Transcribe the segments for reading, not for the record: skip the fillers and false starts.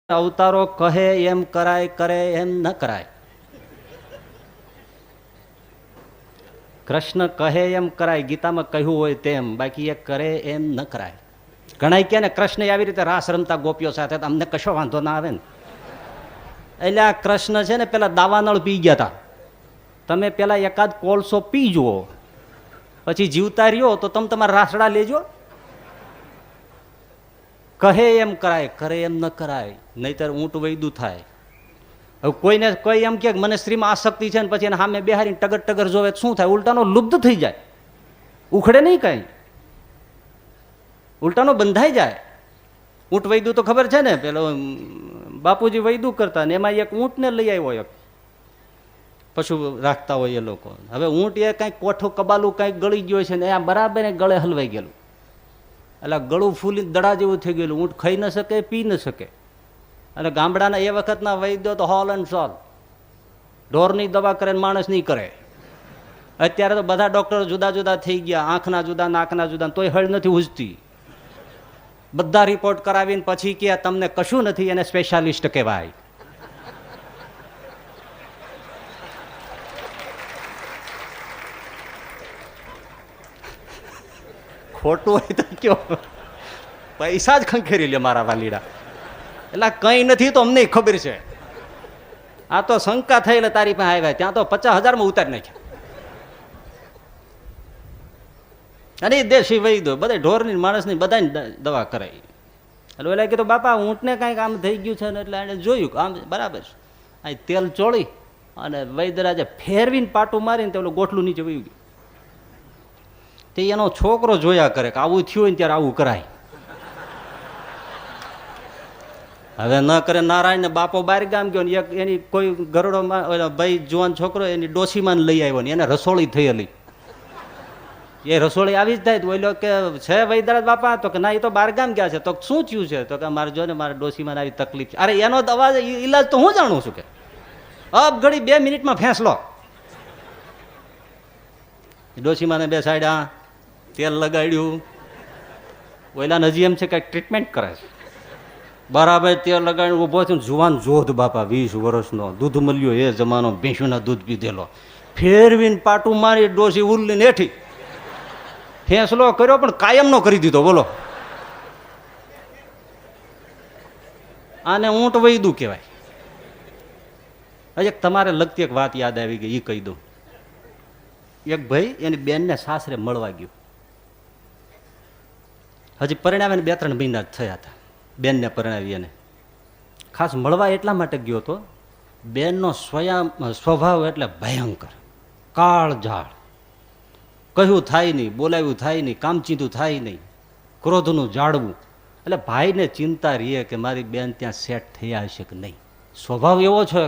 અવતારો કહે એમ કરાય, કરે એમ ન કરાય. કૃષ્ણ કહે એમ કરાય, ગીતામાં કહ્યું હોય તેમ, બાકી એ કરે એમ ન કરાય. ઘણા કે ને કૃષ્ણ આવી રીતે રાસ રમતા ગોપીઓ સાથે, અમને કશો વાંધો ના આવે ને. એટલે આ કૃષ્ણ છે ને પેલા દાવાનળ પી ગયા હતા. તમે પેલા એકાદ કોલસો પી જુઓ, પછી જીવતા રહ્યો તો તમે તમારા રાસડા લેજો. કહે એમ કરાય, કરે એમ ન કરાય, નહીતર ઊંટ વૈદું થાય. હવે કોઈને કોઈ એમ કે મને સ્ત્રીમાં આસક્તિ છે ને પછી એને સામે બેહારીને ટગર ટગર જોવે શું થાય? ઉલટાનો લુબ્ધ થઈ જાય, ઉખડે નહીં કઈ, ઉલટાનો બંધાઈ જાય. ઊંટ વૈદું તો ખબર છે ને, પેલો બાપુજી વૈદું કરતા ને એમાં એક ઊંટને લઈ આવ્યો, એક પશુ રાખતા હોય એ લોકો. હવે ઊંટ એ કંઈક કોઠું કબાલું કંઈક ગળી ગયો છે ને આ બરાબર ગળે હલવાઈ ગયેલું, એટલે ગળું ફૂલી દડા જેવું થઈ ગયેલું. ઊંટ ખાઈ ન શકે, પી ન શકે. અને ગામડાના એ વખતના વૈદ્યો તો હોલ એન્ડ સોલ, ઢોરની દવા કરે ને માણસ નહીં કરે. અત્યારે તો બધા ડોક્ટરો જુદા જુદા થઈ ગયા, આંખના જુદા, નાકના જુદા, તોય હળ નથી ઉજતી. બધા રિપોર્ટ કરાવીને પછી કે તમને કશું નથી, એને સ્પેશિયાલિસ્ટ કહેવાય. ખોટું હોય તો કયો, પૈસા જ ખંખેરી લે મારા વાલીડા. એટલે કંઈ નથી તો અમને ખબર છે. આ તો શંકા થઈ એટલે તારી પાસે આવ્યા, ત્યાં તો 50,000 ઉતારી નાખ્યા. અને દેશી વૈદ્યો બધા ઢોરની માણસની બધાને દવા કરાવી. એટલે ઓલા કીધું બાપા ઊંટને કાંઈક આમ થઈ ગયું છે ને, એટલે એને જોયું કે આમ બરાબર છે. અહીં તેલ ચોળી અને વૈદ્યરાજે ફેરવીને પાટું મારીને તો ઓલું ગોઠલું નીચે વયું ગયું. તે એનો છોકરો જોયા કરે કે આવું થયું હોય ને ત્યારે આવું કરાય. હવે ન કરે નારાયણ ને બાપો બહાર ગામ ગયો ને એની કોઈ ગરોડોમાં ભાઈ જુવાન છોકરો એની ડોશીમાં લઈ આવ્યો ને એને રસોળી થયેલી. એ રસોળી આવી જ થાય તો ઓલો કે છે વૈદ્યરાજ બાપા? તો કે ના, એ તો બહાર ગામ ગયા છે. તો શું થયું છે? તો કે મારે જો ને મારા ડોશીમાં આવી તકલીફ છે. અરે એનો દવા ઈલાજ તો હું જાણું છું કે અબ ઘડી 2 મિનિટમાં ફેંસલો. ડોશીમાને બેસાડ્યા, તેલ લગાડ્યું. ઓલાને હજી એમ છે કે ટ્રીટમેન્ટ કરે છે. બરાબર તેલ લગાડીને ઊભો થયો, જુવાન જોધ બાપા 20 વર્ષનો, દૂધ મળ્યો એ જમાનો, ભેંસુના દૂધ પીધેલો. ફેરવીને પાટું મારી ડોશી ઉરલીને હેઠી. ફેંસલો કર્યો પણ કાયમનો કરી દીધો. બોલો, આને ઊંટ વૈદું કહેવાય. હજી તમારે લગતી એક વાત યાદ આવી ગઈ, એ કહી દઉં. એક ભાઈ એની બેનને સાસરે મળવા ગયો. હજી પરિણામે 2-3 મહિના જ થયા હતા બેનને પરણાવી. એને ખાસ મળવા એટલા માટે ગયો હતો, બેનનો સ્વભાવ એટલે ભયંકર, કાળઝાળ, કહ્યું થાય નહીં, બોલાવ્યું થાય નહીં, કામચીંધું થાય નહીં, ક્રોધનું જાળવું. એટલે ભાઈને ચિંતા રહીએ કે મારી બેન ત્યાં સેટ થયા હશે કે નહીં. સ્વભાવ એવો છે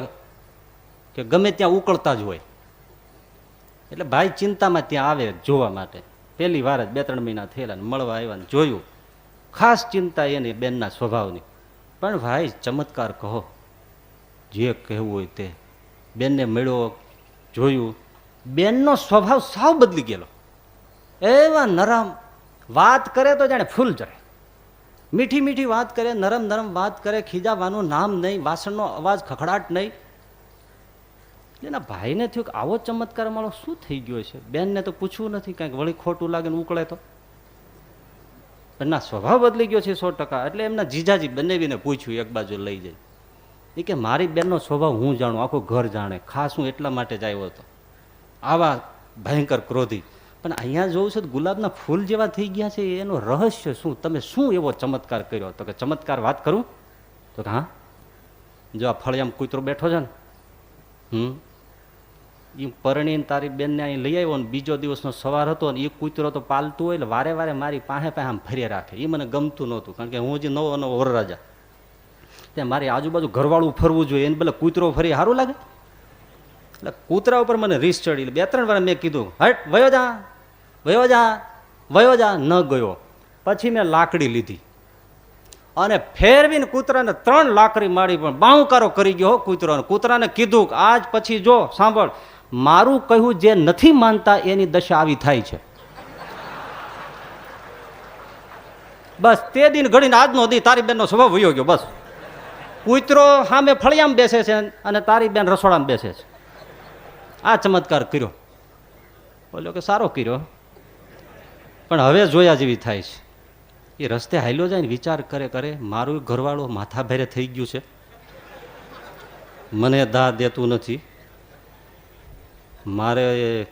કે ગમે ત્યાં ઉકળતા જ હોય. એટલે ભાઈ ચિંતામાં ત્યાં આવે જોવા માટે. પહેલી વાર જ 2-3 મહિના થયેલા મળવા આવ્યા ને જોયું. ખાસ ચિંતા એની બેનના સ્વભાવની. પણ ભાઈ ચમત્કાર કહો, જે કહેવું હોય તે. બેનને મળ્યો, જોયું, બેનનો સ્વભાવ સાવ બદલી ગયેલો. એવા નરમ, વાત કરે તો જાણે ફૂલ ચડે, મીઠી મીઠી વાત કરે, નરમ નરમ વાત કરે, ખીજાવાનું નામ નહીં, વાસણનો અવાજ, ખખડાટ નહીં. એના ભાઈને થયું કે આવો ચમત્કાર મારો શું થઈ ગયો છે. બેનને તો પૂછવું નથી, કાંઈક વળી ખોટું લાગે ને ઉકળે તો. પણ ના, સ્વભાવ બદલી ગયો છે 100%. એટલે એમના જીજાજી બંનેવીને પૂછ્યું, એક બાજુ લઈ જાય. એ કે મારી બેનનો સ્વભાવ હું જાણું, આખું ઘર જાણે, ખાસ હું એટલા માટે જ આવ્યો હતો. આવા ભયંકર ક્રોધી. પણ અહીંયા જોઉં છું ગુલાબના ફૂલ જેવા થઈ ગયા છે, એનું રહસ્ય શું? તમે શું એવો ચમત્કાર કર્યો? તો કે ચમત્કાર વાત કરું? તો કે હા, જો આ ફળિયામાં કૂતરો બેઠો છે ને, એ પરણીને તારી બેનને અહીં લઈ આવ્યો ને બીજો દિવસનો સવાર હતો ને, એ કૂતરો તો પાલતું હોય એટલે વારે વારે મારી પાસે આમ ફરી રાખે. એ મને ગમતું નહોતું, કારણ કે હું હજી નવો નવો વરરાજા, ત્યાં મારી આજુબાજુ ઘરવાળું ફરવું જોઈએ, એને ભલે કૂતરો ફરી સારું લાગે. એટલે કૂતરા ઉપર મને રીસ ચડી. 2-3 વાર મેં કીધું હટ, વયો જા, વયો જા, વયો જા. ન ગયો. પછી મેં લાકડી લીધી અને ફેરવીને કૂતરાને 3 લાકડી મારી, પણ બાઉકારો કરી ગયો કૂતરાને. કૂતરાને કીધું આજ પછી જો સાંભળ, મારું કહ્યું જે નથી માનતા એની દશા આવી થાય છે. બસ તે દિન ઘડીને આજનો દી તારી બેનનો સ્વભાવ વયો ગયો. બસ કૂતરો સામે ફળિયામાં બેસે છે અને તારી બેન રસોડામાં બેસે છે. આ ચમત્કાર કર્યો. બોલ્યો કે સારો કર્યો, પણ હવે જોયા જેવી થાય છે. એ રસ્તે હાલ્યો જાય ને વિચાર કરે મારું ઘરવાળું માથા ભારે થઈ ગયું છે, મને દા દેતું નથી, મારે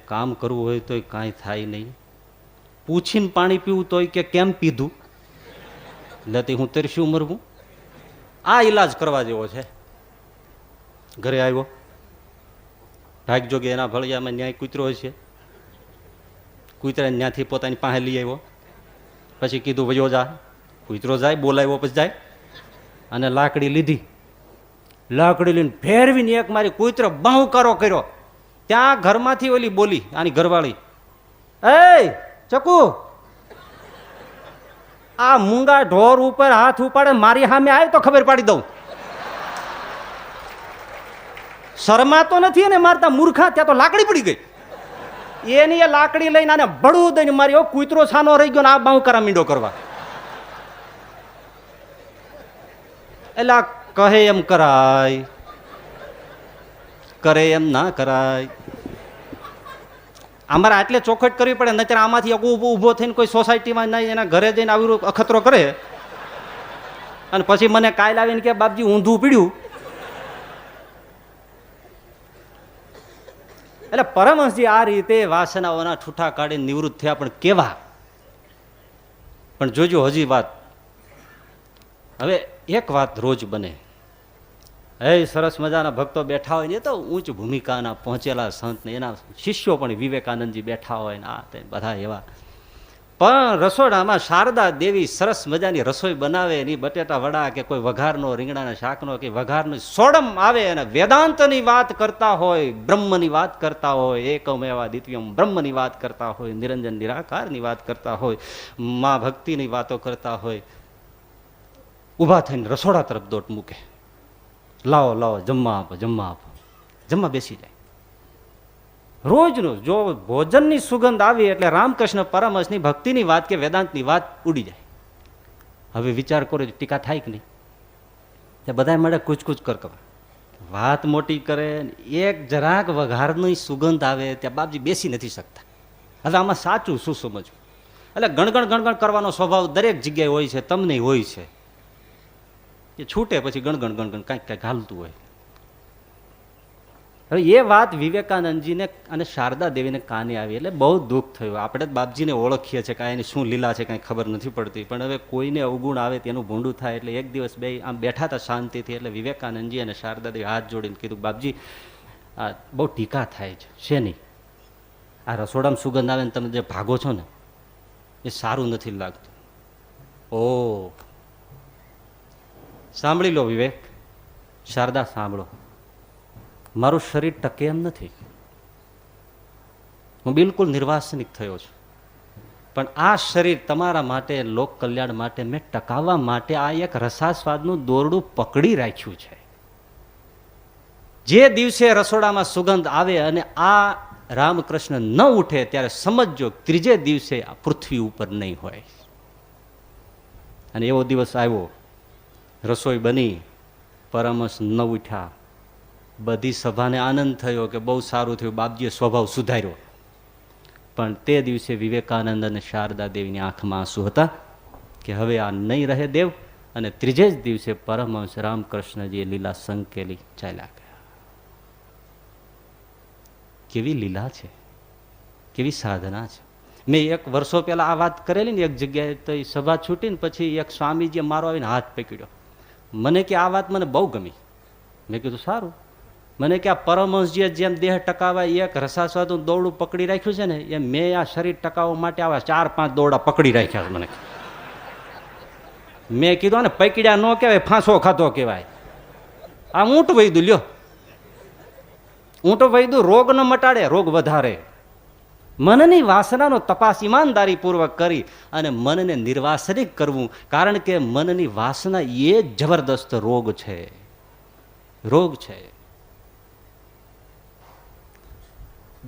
કામ કરવું હોય તોય કાંઈ થાય નહીં, પૂછીને પાણી પીવું તોય કે કેમ પીધું, એટલે હું તરસ્યું મરવું. આ ઈલાજ કરવા જેવો છે. ઘરે આવ્યો, ભાગ જોગે એના ભળિયામાં ન્યાય કૂતરો છે, કૂતરા ત્યાંથી પોતાની પાસે લઈ આવ્યો. પછી કીધું વયો જા. કૂતરો જાય, બોલાવ્યો પછી જાય, અને લાકડી લીધી. લાકડી લઈને ફેરવીને એક મારી કૂતરો બહુકારો કર્યો. ત્યાં ઘરમાંથી ઓલી બોલી, આની ઘરવાળી, એ ચકુ, આ મૂંગા ઢોર ઉપર હાથ ઉપાડે મારી સામે આવે તો ખબર પાડી દઉં. શરમાતો નથી ને મારતા મૂર્ખા. ત્યાં તો લાકડી પડી ગઈ. એની એ લાકડી લઈને આને ભડું દઈને મારી કૂતરો સાનો રહી ગયો ને આ બાંકરા મીંડો કરવા. એટલે કહે એમ કરાય, કરે એમ ના કરાય. અમારે આટલે ચોખવટ કરવી પડે, નહીતર આમાંથી ઊભો થઈને કોઈ સોસાયટીમાં નહીં એના ઘરે જઈને આવી અખતરો કરે અને પછી મને કાલ આવીને કે બાપજી ઊંધું પીડ્યું. એટલે પરમહંસજી આ રીતે વાસનાઓના ઠૂઠા કાઢી નિવૃત્ત થયા. પણ કેવા? પણ જોજો હજી વાત. હવે એક વાત રોજ બને. સરસ મજાના ભક્તો બેઠા હોય ને, તો ઊંચ ભૂમિકાના પહોંચેલા સંત ને એના શિષ્યો પણ વિવેકાનંદજી બેઠા હોય ને આ બધા એવા. પણ રસોડામાં શારદા દેવી સરસ મજાની રસોઈ બનાવે, એની બટેટા વડા કે કોઈ વઘારનો રીંગણાના શાકનો કે વઘારનો સોડમ આવે અને વેદાંતની વાત કરતા હોય, બ્રહ્મની વાત કરતા હોય, એકમ એવા દ્વિતીયમ બ્રહ્મની વાત કરતા હોય, નિરંજન નિરાકારની વાત કરતા હોય, મા ભક્તિની વાતો કરતા હોય, ઊભા થઈને રસોડા તરફ દોટ મૂકે. લાવો લાવો જમવા આપો, જમવા આપો. જમવા બેસી જાય. રોજનું જો ભોજનની સુગંધ આવી એટલે રામકૃષ્ણ પરમહંસની ભક્તિની વાત કે વેદાંતની વાત ઉડી જાય. હવે વિચાર કરો ટીકા થાય કે નહીં? બધા મળે કૂચ કરવા, વાત મોટી કરે. એક જરાક વઘારની સુગંધ આવે ત્યાં બાપજી બેસી નથી શકતા. હવે આમાં સાચું શું સમજવું? એટલે ગણગણ કરવાનો સ્વભાવ દરેક જગ્યાએ હોય છે, તમને હોય છે. એ છૂટે પછી ગણગણ કાંઈક હાલતું હોય. હવે એ વાત વિવેકાનંદજીને અને શારદા દેવીને કાને આવી એટલે બહુ દુઃખ થયું. આપણે બાપજીને ઓળખીએ છીએ, કાંઈ એની શું લીલા છે કાંઈ ખબર નથી પડતી. પણ હવે કોઈને અવગુણ આવે તેનું ભૂંડું થાય. એટલે એક દિવસ બે આમ બેઠા હતા શાંતિથી. એટલે વિવેકાનંદજી અને શારદા દેવી હાથ જોડીને કીધું, બાપજી આ બહુ ટીકા થાય છે. શેની? આ રસોડામાં સુગંધ આવે ને તમે જે ભાગો છો ને એ સારું નથી લાગતું. ઓ સાંભળી લો વિવેક, શારદા સાંભળો, મારું શરીર ટકે એમ નથી. હું બિલકુલ નિર્વાસનિક થયો છું. પણ આ શરીર તમારા માટે, લોક કલ્યાણ માટે, મેં ટકાવવા માટે આ એક રસાસ્વાદનું દોરડું પકડી રાખ્યું છે. જે દિવસે રસોડામાં સુગંધ આવે અને આ રામકૃષ્ણ ન ઉઠે ત્યારે સમજજો ત્રીજે દિવસે આ પૃથ્વી ઉપર નહીં હોય. અને એવો દિવસ આવ્યો. રસોઈ બની, પરમહંસ ન ઉઠ્યા. બધી સભાને આનંદ થયો કે બહુ સારું થયું, બાપજીએ સ્વભાવ સુધાર્યો. પણ તે દિવસે વિવેકાનંદ અને શારદા દેવીની આંખમાં આંસુ હતા કે હવે આ નહીં રહે દેવ. અને ત્રીજે જ દિવસે પરમહંસ રામકૃષ્ણજીએ લીલા સંકેલી ચાલ્યા ગયા. કેવી લીલા છે, કેવી સાધના છે. મેં એક વર્ષો પહેલા આ વાત કરેલી ને એક જગ્યાએ, તો એ સભા છૂટીને પછી એક સ્વામીજીએ મારો આવીને હાથ પકડ્યો. મને કે આ વાત મને બહુ ગમી. મેં કીધું સારું. મને કે આ પરમહંસજીએ જેમ દેહ ટકાવવા એક રસાસ્વાદનું દોરડું પકડી રાખ્યું છે ને, એમ મેં આ શરીર ટકાવવા માટે આવા 4-5 દોરડા પકડી રાખ્યા છે. મને મેં કીધું ને પકડ્યા ન કહેવાય, ફાંસો ખાધો કહેવાય. આ ઊંટ વૈદું લ્યો, ઊંટ વૈદું રોગ ન મટાડે, રોગ વધારે. મનની વાસનાનો તપાસ ઈમાનદારી પૂર્વક કરી અને મનને નિર્વાસનિક કરવું. કારણ કે મનની વાસના એ જબરદસ્ત રોગ છે, રોગ છે.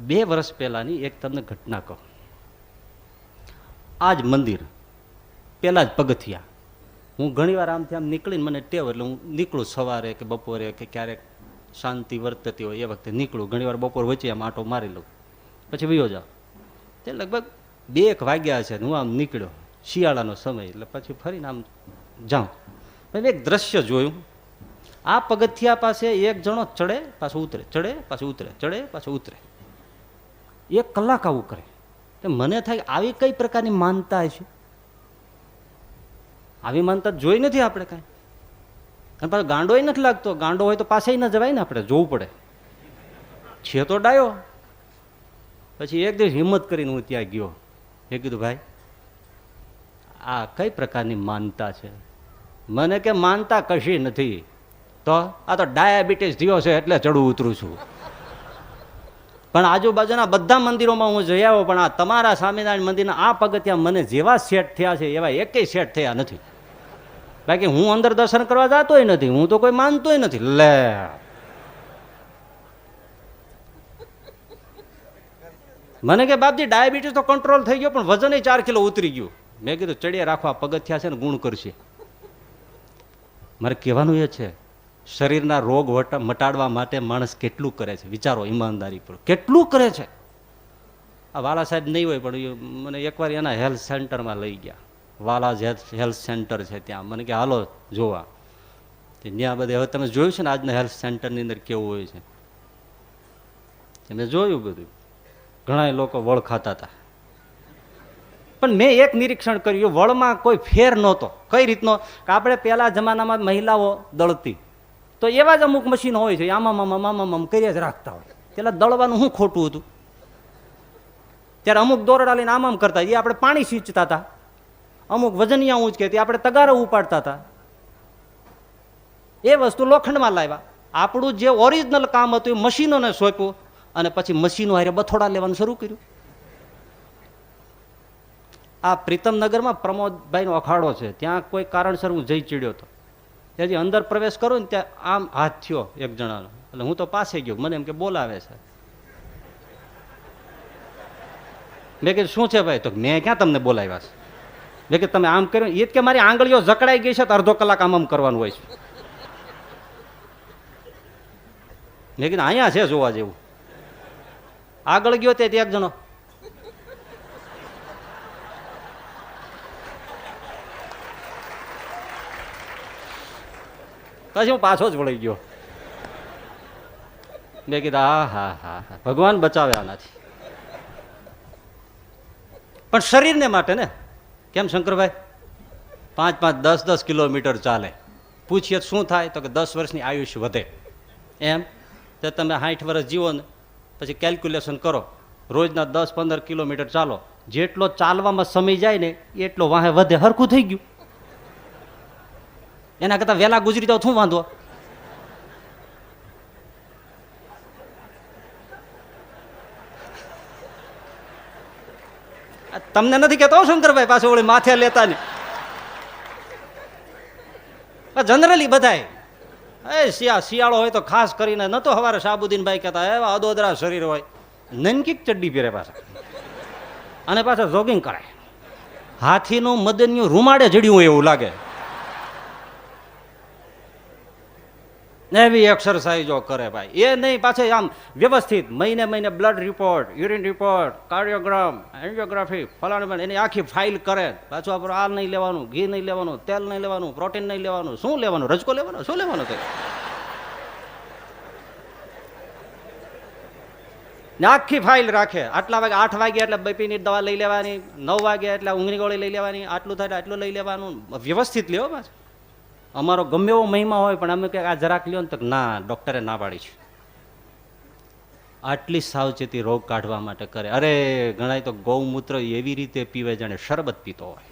2 વર્ષ પહેલાની એક તમને ઘટના કહું. આ જ મંદિર, પેલા જ પગથિયા, હું ઘણીવાર આમથી આમ નીકળીને મને ટેવ એટલે હું નીકળું સવારે કે બપોરે કે ક્યારેક શાંતિ વર્તતી હોય એ વખતે નીકળું. ઘણીવાર બપોર વચ્ચે આમ આંટો મારી લઉં પછી વયો જાઉં. તે લગભગ 2 વાગ્યા છે હું આમ નીકળ્યો, શિયાળાનો સમય, એટલે પછી ફરીને આમ જાઉં. પછી એક દ્રશ્ય જોયું. આ પગથિયા પાસે એક જણો ચડે પાછું ઉતરે, ચડે પાછું ઉતરે, ચડે પાછું ઉતરે. 1 કલાક આવું કરે. મને થાય આવી કઈ પ્રકારની માનતા છે? આવી માનતા જોઈ નથી આપણે કાંઈ. અને પાછો ગાંડોય નથી લાગતો. ગાંડો હોય તો પાસે ન જવાય ને, આપણે જોવું પડે. છે તો ડાયો. પછી એક દિવસ હિંમત કરીને હું ત્યાં ગયો. મેં કીધું ભાઈ આ કઈ પ્રકારની માનતા છે? મને કે માનતા કશી નથી, તો આ તો ડાયાબિટીસ થયો છે એટલે ચડું ઉતરું છું. પણ આજુબાજુના બધા મંદિરોમાં હું જઈ આવ્યો, પણ આ તમારા સ્વામિનારાયણ મંદિરના આ પગથિયા મને જેવા સેટ થયા છે એવા એકેય સેટ થયા નથી. બાકી હું અંદર દર્શન કરવા જતોય નથી, હું તો કોઈ માનતોય નથી. લે મને કે બાપજી ડાયાબિટીસ તો કંટ્રોલ થઈ ગયો, પણ વજન 4 કિલો ઉતરી ગયું. મેં કીધું ચડિયા રાખવા પગથિયા છે ને ગુણ કરશે. મારે કહેવાનું એ છે, શરીરના રોગ મટાડવા માટે માણસ કેટલું કરે છે વિચારો ઈમાનદારી પર, કેટલું કરે છે. આ વાલા સાહેબ નહીં હોય પણ મને એકવાર એના હેલ્થ સેન્ટરમાં લઈ ગયા. વાલા હેલ્થ સેન્ટર છે ત્યાં. મને કે હાલો જોવા. ત્યાં બધે હવે તમે જોયું છે ને આજના હેલ્થ સેન્ટરની અંદર કેવું હોય છે. મેં જોયું બધું. ઘણા લોકો વળ ખાતા હતા, પણ મેં એક નિરીક્ષણ કર્યું, વળમાં કોઈ ફેર નહોતો. કઈ રીતનો કે આપણે પહેલા જમાનામાં મહિલાઓ દળતી તો એવા જ અમુક મશીન હોય છે, આમામ કર્યા જ રાખતા હોય. પેલા દળવાનું શું ખોટું હતું? ત્યારે અમુક દોરડા લઈને આમામ કરતા, એ આપણે પાણી સિંચતા હતા. અમુક વજનિયા ઊંચકેતી આપણે તગારો ઉપાડતા હતા. એ વસ્તુ લોખંડમાં લાવ્યા. આપણું જે ઓરિજિનલ કામ હતું એ મશીનોને સોંપ્યું, અને પછી મશીનો હારે બથોડા લેવાનું શરૂ કર્યું. આ પ્રીતમનગરમાં પ્રમોદભાઈનો અખાડો છે, ત્યાં કોઈ કારણસર હું જઈ ચડ્યો હતો. ત્યાંથી અંદર પ્રવેશ કરું ને ત્યાં આમ હાથ થયો એક જણાનો, એટલે હું તો પાસે ગયો. મને એમ કે બોલાવે છે. મેં કીધું શું છે ભાઈ? તો મેં ક્યાં તમને બોલાવ્યા છે? મેં કે તમે આમ કર્યું? એ જ કે મારી આંગળીઓ જકડાઈ ગઈ છે તો અડધો કલાક આમ કરવાનું હોય છે. મેં કીધું અહીંયા છે જોવા જેવું. આગળ ગયો તે એક જણો, પછી હું પાછો જ વળી ગયો. મેં કીધું હા હા હા ભગવાન બચાવે આનાથી. પણ શરીરને માટે ને. કેમ શંકરભાઈ? 5-5, 10-10 કિલોમીટર ચાલે. પૂછીએ શું થાય? તો કે 10 વર્ષની આયુષ્ય વધે. એમ તો તમે 60 વર્ષ જીવો ને પછી કેલ્ક્યુલેશન કરો, રોજના 10-15 કિલોમીટર ચાલો, જેટલો ચાલવામાં સમય જાય ને એટલો વાહે વધે. હરખું થઈ ગયું. એના કરતા વહેલા ગુજરી જાવ શું વાંધો? તમને નથી કહેતો શંકરભાઈ, પાછું વળી માથે લેતા ને. જનરલી બધાય શિયાળો હોય તો ખાસ કરીને ન તો સવારે શાહબુદ્દીનભાઈ કહેતા એવા અદોદરા શરીર હોય, નનકીક ચડ્ડી પહેરે પાછા, અને પાછા જોગિંગ કરે. હાથીનું મદનિયું રૂમાડે જડ્યું હોય એવું લાગે. એવી એક્સરસાઇઝો કરે ભાઈ. એ નહીં પાછળ આમ વ્યવસ્થિત મહિને blood report, urine report, cardiogram, angiography, ફલાણ એની આખી ફાઇલ કરે. પાછું આપણે આ નહીં લેવાનું, ઘી નહીં લેવાનું, તેલ નહીં લેવાનું, પ્રોટીન નહીં લેવાનું, શું લેવાનું? રજકો લેવાનો, શું લેવાનું? તે આખી ફાઇલ રાખે. આટલા વાગે 8 વાગે એટલે બીપીની દવા લઈ લેવાની, 9 વાગે એટલે ઊંઘની ગોળી લઈ લેવાની, આટલું થાય આટલું લઈ લેવાનું. વ્યવસ્થિત લેવો પાછું. અમારો ગમે એવો મહિમા હોય પણ અમે આ જરાક લ્યો ને તો ના, ડોક્ટરે ના પાડી છે. આટલી સાવચેતી રોગ કાઢવા માટે કરે. અરે ઘણા તો ગૌમૂત્ર એવી રીતે પીવે જાણે શરબત પીતો હોય.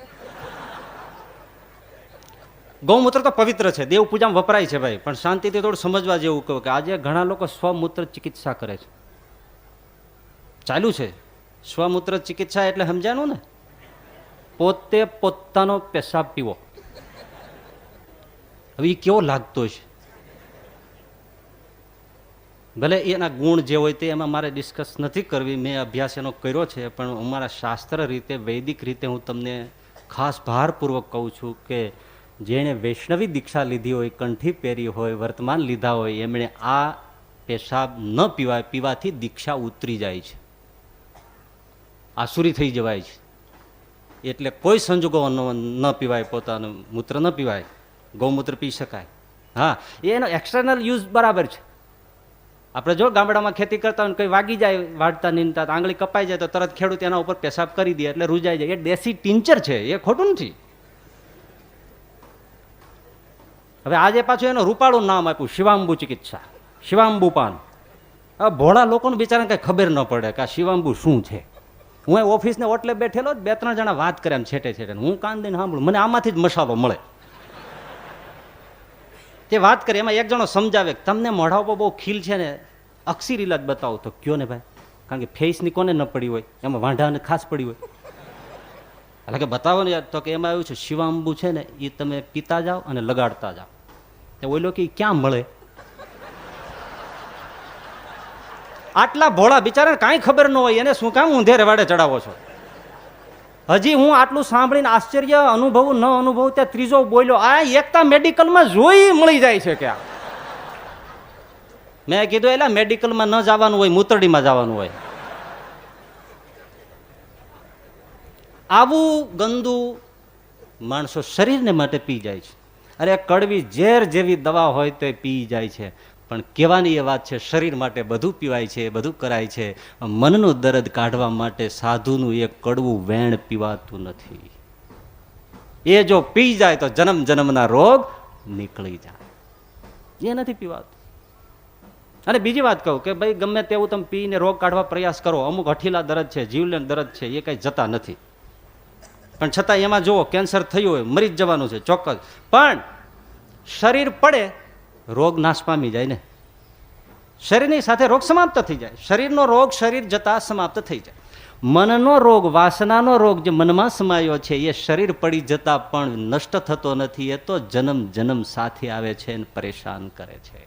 ગૌમૂત્ર તો પવિત્ર છે, દેવ પૂજામાં વપરાય છે ભાઈ, પણ શાંતિથી થોડું સમજવા જેવું કહું કે આજે ઘણા લોકો સ્વમૂત્ર ચિકિત્સા કરે છે. ચાલુ છે સ્વમૂત્ર ચિકિત્સા એટલે સમજાનું ને, પોતે પોતાનો પેશાબ પીવો. હવે એ કેવો લાગતો છે? ભલે એના ગુણ જે હોય તે એમાં મારે ડિસ્કસ નથી કરવી, મેં અભ્યાસ એનો કર્યો છે, પણ અમારા શાસ્ત્ર રીતે, વૈદિક રીતે હું તમને ખાસ ભારપૂર્વક કહું છું કે જેણે વૈષ્ણવી દીક્ષા લીધી હોય, કંઠી પહેરી હોય, વર્તમાન લીધા હોય, એમણે આ પેશાબ ન પીવાય, પીવાથી દીક્ષા ઉતરી જાય છે, આસુરી થઈ જવાય છે. એટલે કોઈ સંજોગો ન પીવાય, પોતાનું મૂત્ર ન પીવાય, ગૌમૂત્ર પી શકાય. હા, એનો એક્સટર્નલ યુઝ બરાબર છે. આપણે જો ગામડામાં ખેતી કરતા હોય, કંઈ વાગી જાય વાળતા નીંદતા, આંગળી કપાઈ જાય તો તરત ખેડૂત એના ઉપર પેશાબ કરી દે એટલે રૂજાઈ જાય. એ દેશી ટિંચર છે, એ ખોટું નથી. હવે આજે પાછું એનું રૂપાળું નામ આપ્યું, શિવાંબુ ચિકિત્સા, શિવાંબુ પાન. હવે ભોળા લોકોને બિચારાને કંઈ ખબર ન પડે કે આ શિવાંબુ શું છે. હું ઓફિસને ઓટલે બેઠેલો જ, 2-3 જણા વાત કરે એમ છેટે છેટે, હું કાન દઈને સાંભળું, મને આમાંથી જ મસાલો મળે. તે વાત કરે એમાં એક જણો સમજાવે કે તમને મોઢા ઉપર બહુ ખીલ છે ને, અક્ષીર ઇલાજ બતાવો. તો કયો ને ભાઈ, કારણ કે ફેસની કોને ન પડી હોય, એમાં વાંઢાને ખાસ પડી હોય. એટલે કે બતાવો ને યાર. તો કે એમાં એવું છે, શિવાંબુ છે ને એ તમે પીતા જાઓ અને લગાડતા જાઓ. તે ઓલો કે ક્યાં મળે? આટલા ભોળા બિચારાને કાંઈ ખબર ન હોય, એને શું કામ ઊંધે રવાડે ચડાવો છો? હજી હું આટલું સાંભળીને આશ્ચર્ય અનુભવું ન અનુભવું, ત્યાં ત્રીજો બોલ્યો, આ એકતા મેડિકલમાં જોઈ મળી જાય છે કે? મેં કીધું એટલે મેડિકલમાં ન જવાનું હોય, મૂતરડીમાં જવાનું હોય. આવું ગંદુ માણસો શરીરને માટે પી જાય છે. અરે કડવી ઝેર જેવી દવા હોય તો પી જાય છે. પણ કહેવાની એ વાત છે, શરીર માટે બધું પીવાય છે, બધું કરાય છે. મનનું દર્દ કાઢવા માટે સાધુનું એક કડવું વેણ પીવાતું નથી. એ જો પી જાય તો જન્મ જન્મના રોગ નીકળી જાય. એ નથી પીવાતું. અને બીજી વાત કહું કે ભાઈ ગમે તેવું તમે પીને રોગ કાઢવા પ્રયાસ કરો, અમુક હઠીલા દર્દ છે, જીવલેણ દર્દ છે, એ કંઈ જતા નથી. પણ છતાં એમાં જુઓ, કેન્સર થયું હોય, મરી જ જવાનું છે ચોક્કસ. પણ શરીર પડે, રોગ નાશ પામી જાય ને. શરીરની સાથે રોગ સમાપ્ત થઈ જાય. શરીરનો રોગ શરીર જતા સમાપ્ત થઈ જાય. મનનો રોગ, વાસનાનો રોગ જે મનમાં સમાયો છે, એ શરીર પડી જતા પણ નષ્ટ થતો નથી. એ તો જન્મ જન્મ સાથે આવે છે અને પરેશાન કરે છે.